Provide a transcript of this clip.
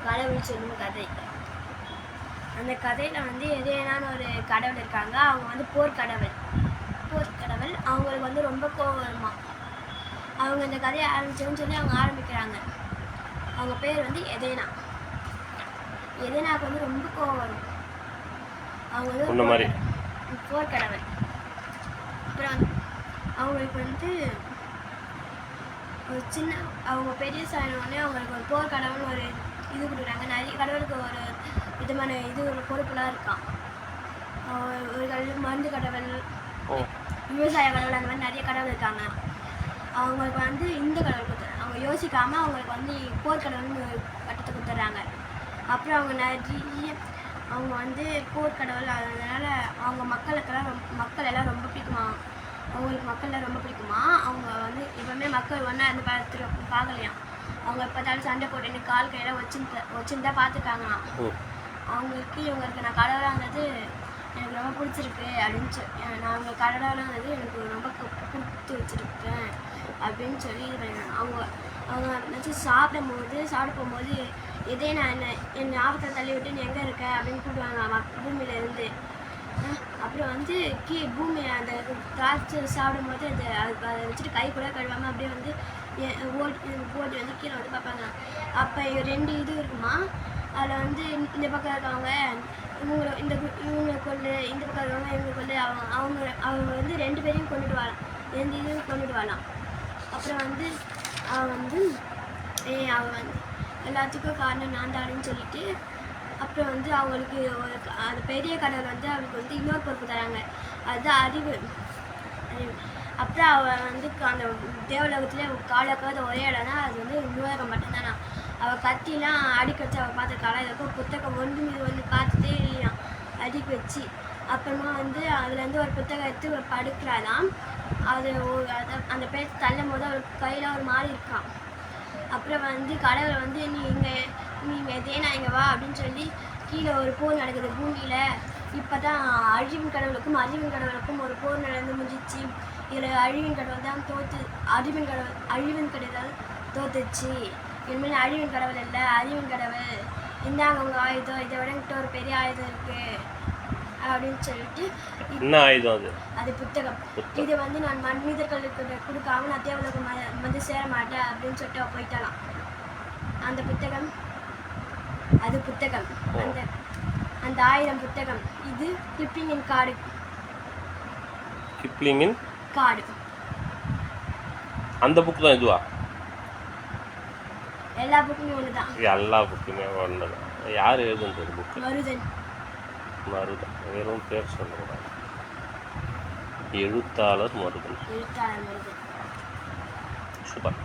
கடவுள் சொல்லும் கதை. அந்த கதையில் வந்து எதேனான்னு ஒரு கடவுள் இருக்காங்க. அவங்க வந்து போர்க்கடவுள். அவங்களுக்கு வந்து ரொம்ப கோவம் வருமா. அவங்க இந்த கதையை ஆரம்பிச்சோன்னு சொல்லி அவங்க ஆரம்பிக்கிறாங்க. அவங்க பேர் வந்து எதேனா. எதேனாவுக்கு வந்து ரொம்ப கோவம் வரும். அவங்க வந்து போர்க்கடவுள். அப்புறம் அவங்களுக்கு வந்து ஒரு சின்ன அவங்க பெரிய சாயனோடனே அவங்களுக்கு ஒரு போர்க்கடவுள் ஒரு இது கொடுக்குறாங்க. நிறைய கடவுளுக்கு ஒரு விதமான இது ஒரு பொறுப்புலாம் இருக்கான். ஒரு கடவுள் மருந்து கடவுள், விவசாய கடவுள், அந்த மாதிரி நிறைய கடவுள் இருக்காங்க. அவங்களுக்கு வந்து இந்த கடவுள் கொடுத்துறாங்க. அவங்க யோசிக்காமல் அவங்களுக்கு வந்து போர்க்கடவுள்னு ஒரு பட்டத்தை கொடுத்துட்றாங்க. அப்புறம் அவங்க வந்து போர்க்கடவுள். அதனால அவங்க மக்கள் எல்லாம் ரொம்ப பிடிக்குமா. அவங்களுக்கு மக்கள்லாம் ரொம்ப பிடிக்குமா. அவங்க வந்து எப்பவுமே மக்கள் ஒன்றா இருந்து பார்க்கலையாம். அவங்க எப்போதாலும் சண்டை போட்டு கால் கையில் வச்சுருந்தா பார்த்துருக்காங்களாம். இவங்களுக்கு நான் கடவுளாக இருந்தது எனக்கு ரொம்ப பிடிச்சிருக்கு அப்படின்னு நான் அவங்க கடவுளாக இருந்தது எனக்கு ரொம்ப கொடுத்து வச்சுருக்கேன் அப்படின்னு சொல்லி இது பண்ணிடுறாங்க. அவங்க நினச்சி சாப்பிட போகும்போது இதே நான் என் ஞாபகத்தை தள்ளி விட்டு நீ எங்கே இருக்க அப்படின்னு கூப்பிடுவாங்க பூமியிலேருந்து. அப்புறம் வந்து பூமி அந்த திராட்சை சாப்பிடும்போது அதை வச்சுட்டு கை கூட கழுவாமல் அப்படியே வந்து ஓட்டி வந்து கீழே வந்து பார்ப்பாங்க. அப்போ 2 இது இருக்குமா. அதில் வந்து இந்த பக்கம் இருக்கவங்க இவங்களை கொண்டு, இந்த பக்கம் இருக்கவங்க இவங்க கொண்டு அவங்க வந்து 2 பேரையும் கொண்டுடுவாளாம். 2 இதுவும் கொண்டுடுவாளாம். அப்புறம் வந்து அவள் வந்து எல்லாத்துக்கும் காரணம் நான் தானேன்னு சொல்லிட்டு அப்புறம் வந்து அவங்களுக்கு அந்த பெரிய கடவுள் வந்து அவளுக்கு வந்து இன்னொரு பொறுப்பு தராங்க. அதுதான் அறிவு. அப்புறம் அவள் வந்து அந்த தேவலோகத்துல காலக்காத ஒரே இடம்னா அது வந்து நூலகம் மட்டும்தானா. அவள் கத்திலாம் அடிக்க வச்சு அவள் பார்த்துருக்காளா. இதுக்கும் புத்தகம் ஒன்று பார்த்துட்டே இல்லையாம் அடிக்க வச்சு. அப்புறமா வந்து அதுலேருந்து ஒரு புத்தகம் எடுத்து படுக்கிறாளாம். அந்த பேர் தள்ளும் போது அவளுக்கு கையில் ஒரு மாதிரி இருக்கான். அப்புறம் வந்து கடவுளை வந்து நீங்கள் எதேனா இங்கே வா அப்படின்னு சொல்லி கீழே ஒரு போர் நடக்குது பூமியில். இப்போ தான் அழிவின் கடவுளுக்கும் ஒரு போர் நடந்து முடிஞ்சிச்சு. இதில் அழிவின் கடவுள் தான் அழிவின் கடவுள் தோத்துச்சு. இனிமேல் அழிவின் கடவுள் இல்லை, அறிவின் கடவுள். இந்தாங்க உங்கள் ஆயுதம், இதை விட ஒரு பெரிய ஆயுதம் இருக்குது அப்படின்னு சொல்லிட்டு. என்ன ஆயுதம் அது புத்தகம். இது வந்து நான் மனிதர்களுக்கு கொடுக்காம நான் தேவலோகம் வந்து சேர மாட்டேன் அப்படின்னு சொல்லிட்டு போயிட்டாலாம். அந்த புத்தகம் அந்த 1000 புத்தகம். இது கிப்ளிங்கின் காடு. அந்த புக் தான் இதுவா? எல்லா புக்குமே ஒண்ணுதான். யார் எழுதுனது புக்? மருதன். வெறும் பேர் சொல்லக்கூடாது. எழுத்தாளர் மருதன். சூப்பர்.